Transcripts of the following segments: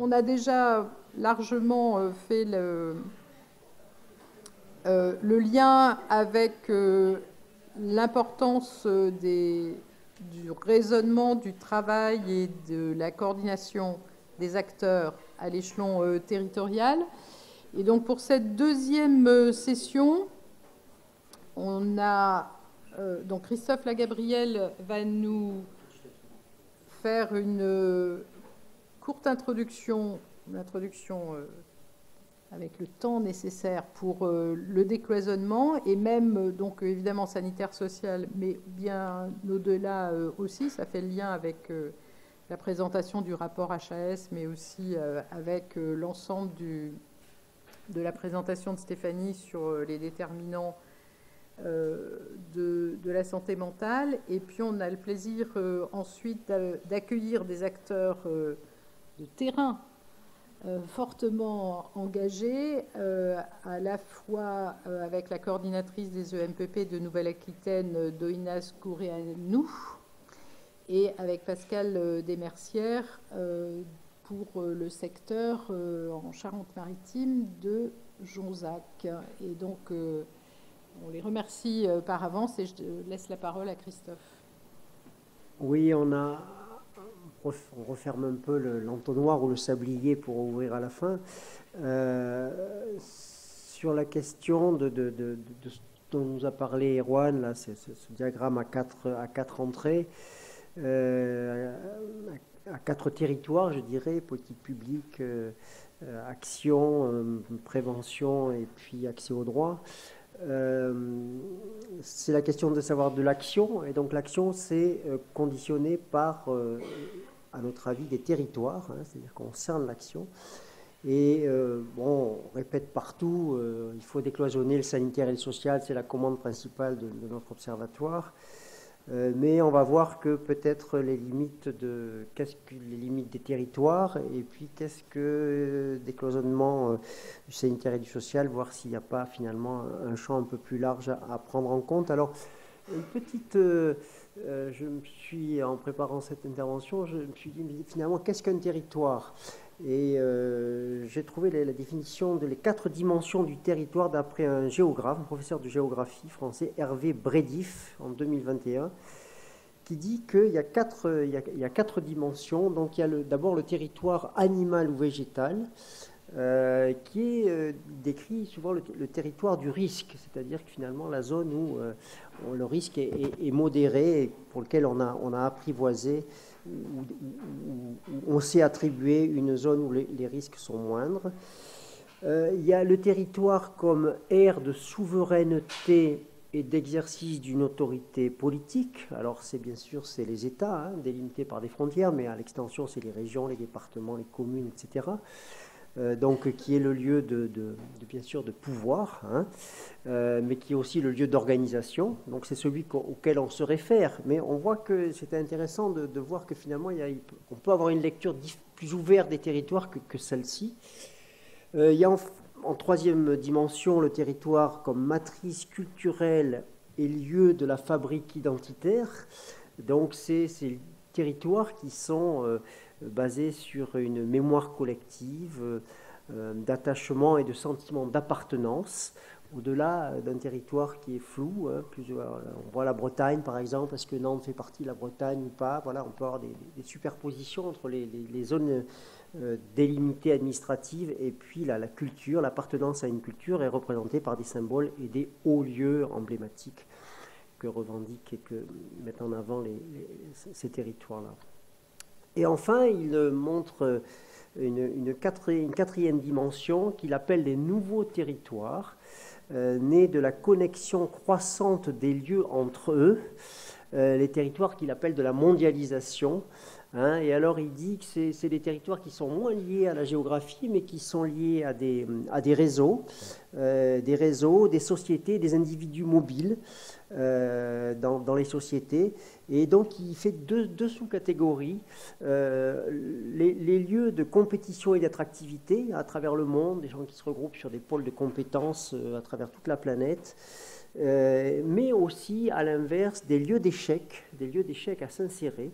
on a déjà largement fait le lien avec l'importance du raisonnement, du travail et de la coordination des acteurs à l'échelon territorial. Et donc pour cette deuxième session, on a donc Christophe Lagabrielle va nous faire une courte introduction, avec le temps nécessaire pour le décloisonnement et même donc évidemment sanitaire, social, mais bien au-delà aussi. Ça fait le lien avec la présentation du rapport HAS, mais aussi avec l'ensemble de la présentation de Stéphanie sur les déterminants de la santé mentale. Et puis on a le plaisir ensuite d'accueillir des acteurs de terrain fortement engagés, à la fois avec la coordinatrice des EMPP de Nouvelle-Aquitaine, Doinas Gouréanou, et avec Pascal Desmercières pour le secteur en Charente-Maritime de Jonzac. Et donc, on les remercie par avance et je laisse la parole à Christophe. Oui, on referme un peu l'entonnoir ou le sablier pour ouvrir à la fin. Sur la question de ce dont nous a parlé Erwan, là, ce diagramme à quatre entrées, à quatre territoires, je dirais, politique publique, action, prévention et puis accès au droit. C'est la question de savoir de l'action, et donc l'action c'est conditionné par, à notre avis, des territoires, hein, c'est-à-dire qu'on cerne l'action. Et bon, on répète partout, il faut décloisonner le sanitaire et le social, c'est la commande principale de notre observatoire. Mais on va voir que peut-être les limites les limites des territoires, et puis qu'est-ce que décloisonnement du sanitaire et du social, voir s'il n'y a pas finalement un champ un peu plus large à prendre en compte. Alors, une petite, en préparant cette intervention, je me suis dit, mais finalement, qu'est-ce qu'un territoire ? Et j'ai trouvé la définition les 4 dimensions du territoire d'après un géographe, un professeur de géographie français, Hervé Brédif, en 2021, qui dit qu'il y a 4 dimensions. Donc il y a d'abord le territoire animal ou végétal, qui est décrit souvent le territoire du risque, c'est-à-dire que finalement la zone où le risque est modéré, pour lequel on a apprivoisé, où on s'est attribué une zone où les risques sont moindres. Il y a le territoire comme aire de souveraineté et d'exercice d'une autorité politique. Alors c'est bien sûr c'est les États, hein, délimités par des frontières, mais à l'extension c'est les régions, les départements, les communes, etc. Donc qui est le lieu bien sûr de pouvoir, hein, mais qui est aussi le lieu d'organisation. Donc c'est celui auquel on se réfère. Mais on voit que c'était intéressant de voir que finalement on peut avoir une lecture plus ouverte des territoires que celle-ci. Il y a en troisième dimension le territoire comme matrice culturelle et lieu de la fabrique identitaire. Donc c'est les territoires qui sont basés sur une mémoire collective, d'attachement et de sentiment d'appartenance, au-delà d'un territoire qui est flou. Hein, on voit la Bretagne par exemple, est-ce que Nantes fait partie de la Bretagne ou pas? Voilà, on peut avoir des superpositions entre les zones délimitées administratives, et puis la culture, l'appartenance à une culture est représentée par des symboles et des hauts lieux emblématiques que revendiquent et que mettent en avant ces territoires-là. Et enfin, il montre une quatrième dimension qu'il appelle les nouveaux territoires, nés de la connexion croissante des lieux entre eux, les territoires qu'il appelle de la mondialisation. Hein, et alors il dit que c'est des territoires qui sont moins liés à la géographie, mais qui sont liés à des réseaux, des sociétés, des individus mobiles dans les sociétés. Et donc il fait deux sous-catégories, les lieux de compétition et d'attractivité à travers le monde, des gens qui se regroupent sur des pôles de compétences à travers toute la planète, mais aussi à l'inverse des lieux d'échec à s'insérer,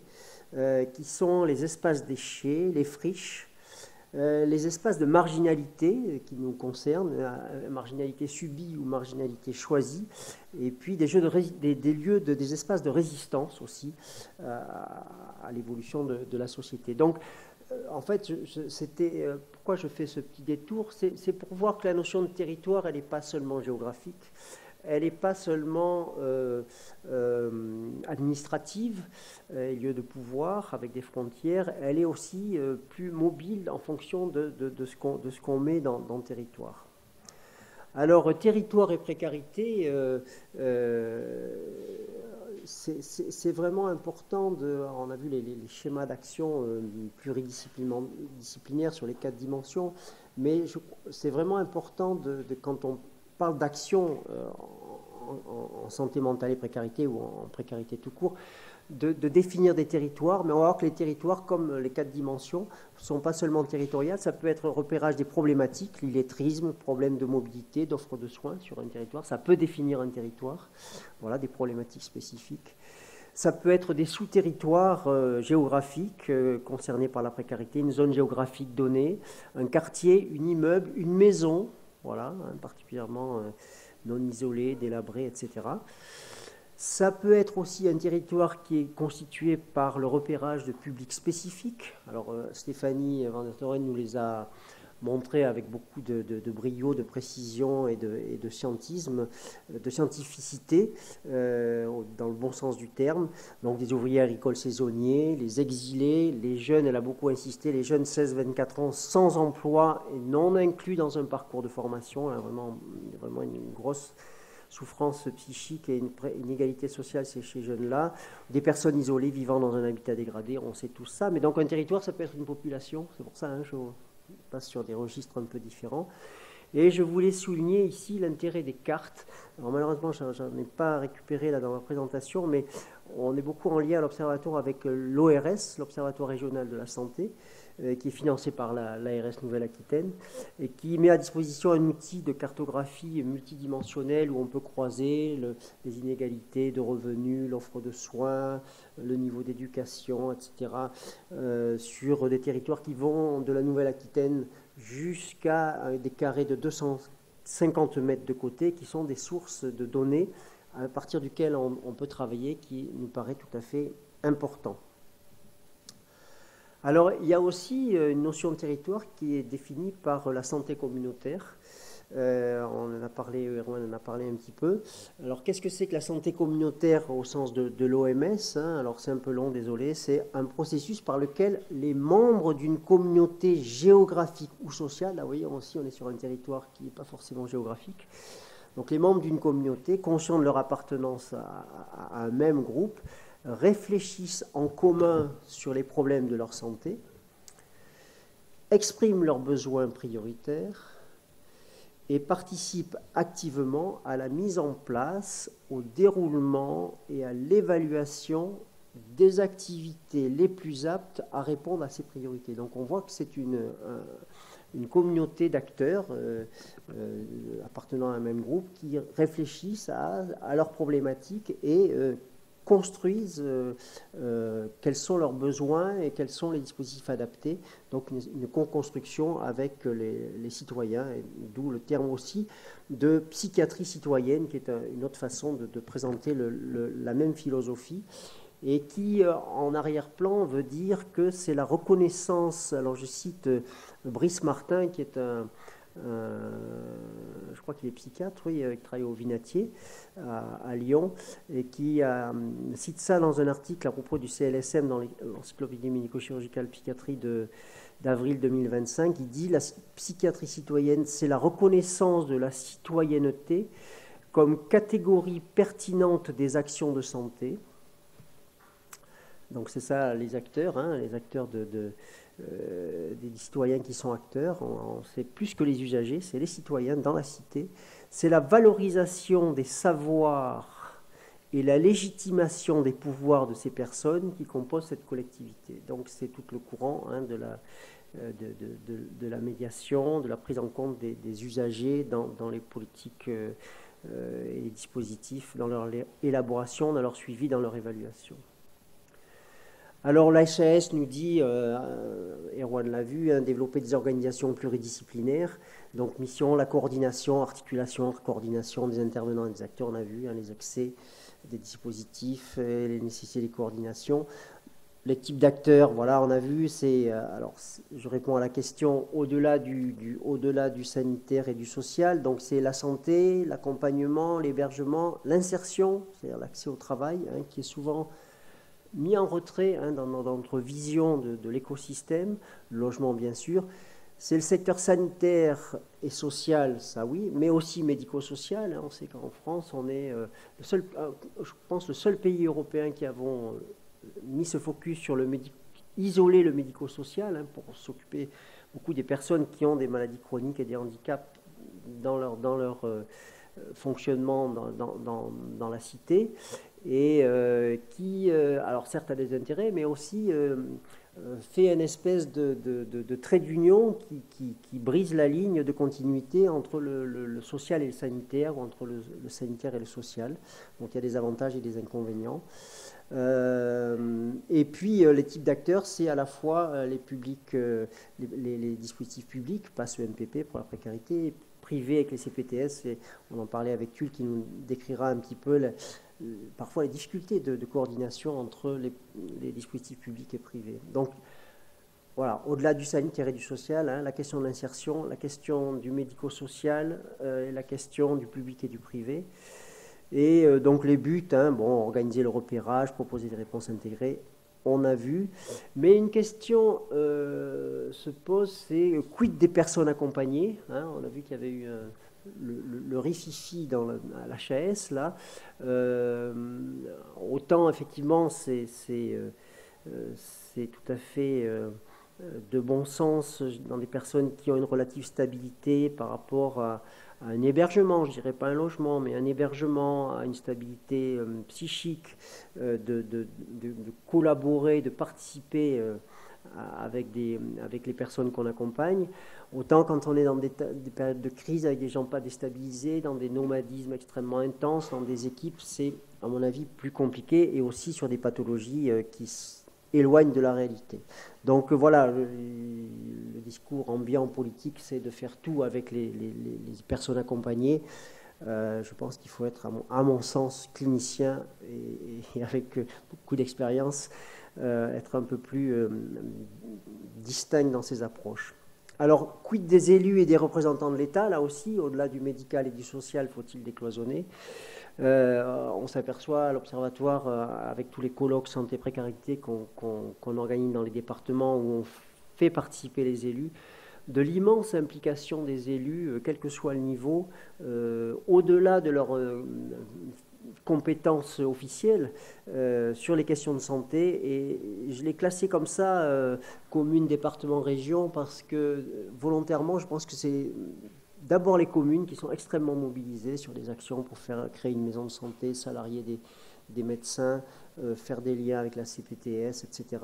qui sont les espaces déchets, les friches, les espaces de marginalité qui nous concernent, marginalité subie ou marginalité choisie, et puis des lieux, des espaces de résistance aussi à l'évolution de la société. Donc, en fait, pourquoi je fais ce petit détour, c'est pour voir que la notion de territoire, elle n'est pas seulement géographique, elle n'est pas seulement administrative, lieu de pouvoir avec des frontières, elle est aussi plus mobile en fonction de ce qu'on met dans le territoire. Alors, territoire et précarité, c'est vraiment important. On a vu les schémas d'action pluridisciplinaires sur les 4 dimensions, mais c'est vraiment important quand on parle d'action en santé mentale et précarité ou en précarité tout court, de définir des territoires, mais on va voir que les territoires, comme les 4 dimensions, ne sont pas seulement territoriales, ça peut être repérage des problématiques, l'illettrisme, problème de mobilité, d'offre de soins sur un territoire, ça peut définir un territoire, voilà, des problématiques spécifiques. Ça peut être des sous-territoires géographiques concernés par la précarité, une zone géographique donnée, un quartier, un immeuble, une maison, voilà, particulièrement non isolé, délabré, etc. Ça peut être aussi un territoire qui est constitué par le repérage de publics spécifiques. Alors Stéphanie Van der Toren nous les a montrés avec beaucoup de brio, de précision et de scientisme, de scientificité, dans le bon sens du terme. Donc des ouvriers agricoles saisonniers, les exilés, les jeunes, elle a beaucoup insisté, les jeunes 16-24 ans sans emploi et non inclus dans un parcours de formation, là, vraiment une grosse souffrance psychique et une inégalité sociale chez ces jeunes-là, des personnes isolées vivant dans un habitat dégradé, on sait tout ça, mais donc un territoire, ça peut être une population, c'est pour ça, hein, je passe sur des registres un peu différents. Et je voulais souligner ici l'intérêt des cartes. Alors malheureusement, je n'en ai pas récupéré là dans ma présentation, mais on est beaucoup en lien à l'Observatoire avec l'ORS, l'Observatoire régional de la santé, qui est financé par l'ARS Nouvelle-Aquitaine, et qui met à disposition un outil de cartographie multidimensionnelle où on peut croiser les inégalités de revenus, l'offre de soins, le niveau d'éducation, etc., sur des territoires qui vont de la Nouvelle-Aquitaine jusqu'à des carrés de 250 mètres de côté, qui sont des sources de données à partir duquel on peut travailler, qui nous paraît tout à fait important. Alors, il y a aussi une notion de territoire qui est définie par la santé communautaire. On en a parlé, Erwan en a parlé un petit peu. Alors, qu'est-ce que c'est que la santé communautaire au sens de l'OMS, hein? Alors, c'est un peu long, désolé. C'est un processus par lequel les membres d'une communauté géographique ou sociale, là, vous voyez, aussi, on est sur un territoire qui n'est pas forcément géographique. Donc, les membres d'une communauté, conscients de leur appartenance à un même groupe, réfléchissent en commun sur les problèmes de leur santé, expriment leurs besoins prioritaires et participent activement à la mise en place, au déroulement et à l'évaluation des activités les plus aptes à répondre à ces priorités. Donc on voit que c'est une communauté d'acteurs appartenant à un même groupe qui réfléchissent à leurs problématiques et construisent quels sont leurs besoins et quels sont les dispositifs adaptés. Donc une co-construction avec les citoyens, d'où le terme aussi de psychiatrie citoyenne, qui est une autre façon de présenter la même philosophie, et qui, en arrière-plan, veut dire que c'est la reconnaissance, alors je cite Brice Martin, qui est je crois qu'il est psychiatre, oui, qui travaille au Vinatier à Lyon, et qui cite ça dans un article à propos du CLSM dans l'encyclopédie médico-chirurgicale psychiatrie d'avril 2025. Il dit: la psychiatrie citoyenne, c'est la reconnaissance de la citoyenneté comme catégorie pertinente des actions de santé. Donc c'est ça les acteurs, hein, les acteurs des citoyens qui sont acteurs. C'est plus que les usagers, c'est les citoyens dans la cité. C'est la valorisation des savoirs et la légitimation des pouvoirs de ces personnes qui composent cette collectivité. Donc c'est tout le courant, hein, de la médiation, de la prise en compte des usagers dans les politiques et les dispositifs, dans leur élaboration, dans leur suivi, dans leur évaluation. Alors l'HAS nous dit, Erwan l'a vu, hein, développer des organisations pluridisciplinaires. Donc mission, la coordination, articulation, coordination des intervenants et des acteurs, on a vu, hein, les accès des dispositifs, les nécessités des coordinations. Les types d'acteurs, voilà, on a vu, alors je réponds à la question au-delà du sanitaire et du social, donc c'est la santé, l'accompagnement, l'hébergement, l'insertion, c'est-à-dire l'accès au travail, hein, qui est souvent mis en retrait, hein, dans notre vision de l'écosystème, le logement bien sûr. C'est le secteur sanitaire et social, ça oui, mais aussi médico-social. Hein. On sait qu'en France, on est je pense, le seul pays européen qui avons mis ce focus sur isoler le médico-social, hein, pour s'occuper beaucoup des personnes qui ont des maladies chroniques et des handicaps dans leur fonctionnement dans la cité, et qui, alors certes a des intérêts, mais aussi fait une espèce de trait d'union qui brise la ligne de continuité entre le social et le sanitaire, ou entre le sanitaire et le social. Donc il y a des avantages et des inconvénients. Et puis les types d'acteurs, c'est à la fois les publics, les dispositifs publics, passe EMPP pour la précarité, privés avec les CPTS, et on en parlait avec Tulle qui nous décrira un petit peu parfois les difficultés de coordination entre les dispositifs publics et privés. Donc voilà, au-delà du sanitaire et du social, hein, la question de l'insertion, la question du médico-social, la question du public et du privé. Et donc les buts, hein, bon, organiser le repérage, proposer des réponses intégrées, on a vu. Mais une question se pose, c'est quid des personnes accompagnées, hein, on a vu qu'il y avait eu le rififi à l'HAS, là. Autant, effectivement, c'est tout à fait de bon sens dans des personnes qui ont une relative stabilité par rapport à un hébergement, je dirais pas un logement, mais un hébergement, à une stabilité psychique, de collaborer, de participer avec les personnes qu'on accompagne. Autant quand on est dans des périodes de crise avec des gens pas déstabilisés, dans des nomadismes extrêmement intenses, dans des équipes, c'est à mon avis plus compliqué, et aussi sur des pathologies qui éloignent de la réalité. Donc voilà, le discours ambiant politique, c'est de faire tout avec les personnes accompagnées. Je pense qu'il faut être, à mon sens, clinicien et avec beaucoup d'expérience, être un peu plus distinct dans ses approches. Alors, quid des élus et des représentants de l'État? Là aussi, au-delà du médical et du social, faut-il décloisonner? On s'aperçoit à l'Observatoire, avec tous les colloques santé-précarité qu'on organise dans les départements, où on fait participer les élus, de l'immense implication des élus, quel que soit le niveau, au-delà de leurs compétences officielles, sur les questions de santé. Et je l'ai classé comme ça, commune, département, région, parce que volontairement, je pense que c'est d'abord les communes qui sont extrêmement mobilisées sur des actions pour créer une maison de santé, salarier des médecins, faire des liens avec la CPTS, etc.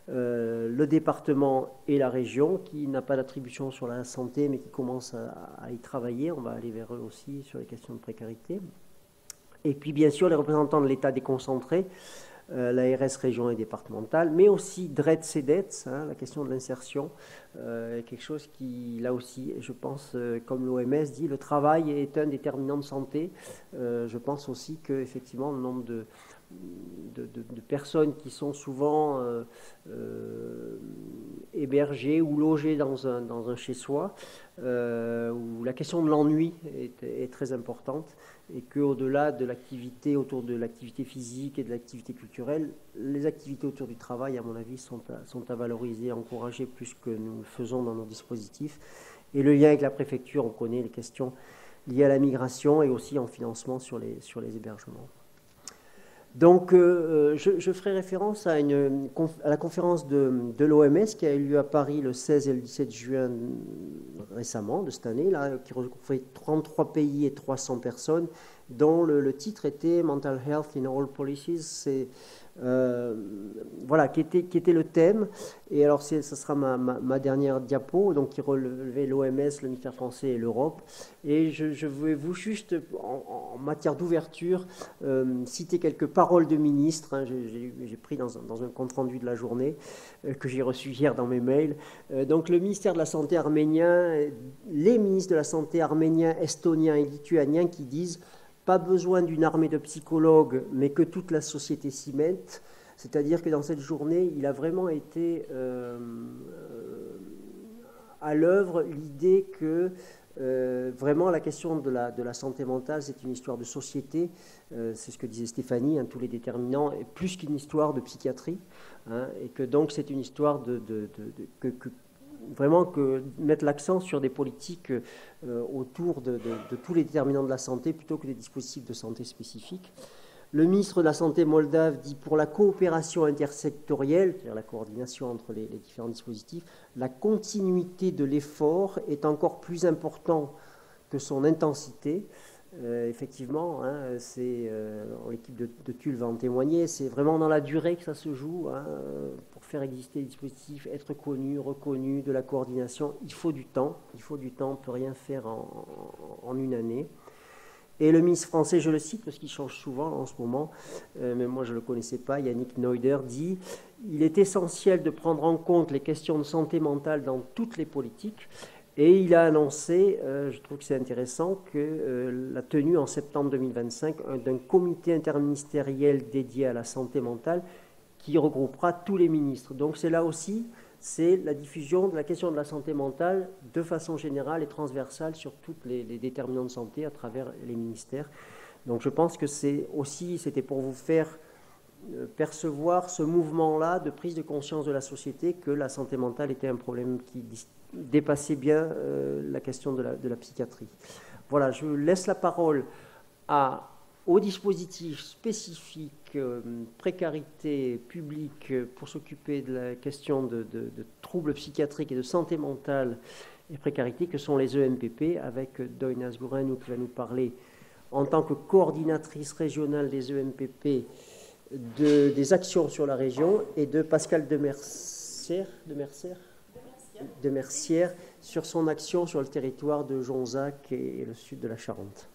Le département et la région, qui n'a pas d'attribution sur la santé, mais qui commence à y travailler. On va aller vers eux aussi sur les questions de précarité. Et puis bien sûr les représentants de l'État déconcentré, l'ARS région et départementale, mais aussi DRED-CEDETS, hein, la question de l'insertion, quelque chose qui, là aussi, je pense, comme l'OMS dit, le travail est un déterminant de santé. Je pense aussi qu'effectivement, le nombre de personnes qui sont souvent hébergées ou logées dans un chez-soi, où la question de l'ennui est très importante, et qu'au-delà de l'activité, autour de l'activité physique et de l'activité culturelle, les activités autour du travail, à mon avis, sont à valoriser, à encourager plus que nous le faisons dans nos dispositifs. Et le lien avec la préfecture, on connaît les questions liées à la migration et aussi en financement sur les hébergements. Donc, je ferai référence à la conférence de l'OMS qui a eu lieu à Paris le 16 et le 17 juin récemment, de cette année, là, qui recouvrait 33 pays et 300 personnes, dont le titre était Mental Health in All Policies. C'est voilà, qui était le thème. Et alors, ça sera ma dernière diapo, donc qui relevait l'OMS, le ministère français et l'Europe. Et je vais vous juste, en matière d'ouverture, citer quelques paroles de ministres. Hein, j'ai pris dans un compte-rendu de la journée que j'ai reçu hier dans mes mails. Donc, le ministère de la Santé arménien, les ministres de la Santé arméniens, estoniens et lituaniens qui disent pas besoin d'une armée de psychologues, mais que toute la société s'y mette. C'est-à-dire que dans cette journée, il a vraiment été à l'œuvre l'idée que vraiment la question de la santé mentale, c'est une histoire de société. C'est ce que disait Stéphanie, hein, tous les déterminants, et plus qu'une histoire de psychiatrie. Hein, et que donc c'est une histoire vraiment que mettre l'accent sur des politiques autour de tous les déterminants de la santé plutôt que des dispositifs de santé spécifiques. Le ministre de la Santé moldave dit pour la coopération intersectorielle, c'est-à-dire la coordination entre les différents dispositifs, la continuité de l'effort est encore plus important que son intensité. Effectivement, hein, l'équipe de Tulle va en témoigner, c'est vraiment dans la durée que ça se joue. Hein, pour faire exister les dispositifs, être connu, reconnu, de la coordination, il faut du temps, on ne peut rien faire en une année. Et le ministre français, je le cite parce qu'il change souvent en ce moment, mais moi je ne le connaissais pas, Yannick Neuder dit « Il est essentiel de prendre en compte les questions de santé mentale dans toutes les politiques ». Et il a annoncé, je trouve que c'est intéressant, que la tenue en septembre 2025 d'un comité interministériel dédié à la santé mentale qui regroupera tous les ministres. Donc c'est là aussi, c'est la diffusion de la question de la santé mentale de façon générale et transversale sur toutes les déterminants de santé à travers les ministères. Donc je pense que c'était pour vous faire percevoir ce mouvement-là de prise de conscience de la société que la santé mentale était un problème qui dépassait bien la question de la psychiatrie. Voilà, je laisse la parole au dispositif spécifique précarité publique pour s'occuper de la question de troubles psychiatriques et de santé mentale et précarité que sont les EMPP, avec Doina Zgoureanu qui va nous parler en tant que coordinatrice régionale des EMPP des actions sur la région, et de Pascal de Mercière sur son action sur le territoire de Jonzac et le sud de la Charente.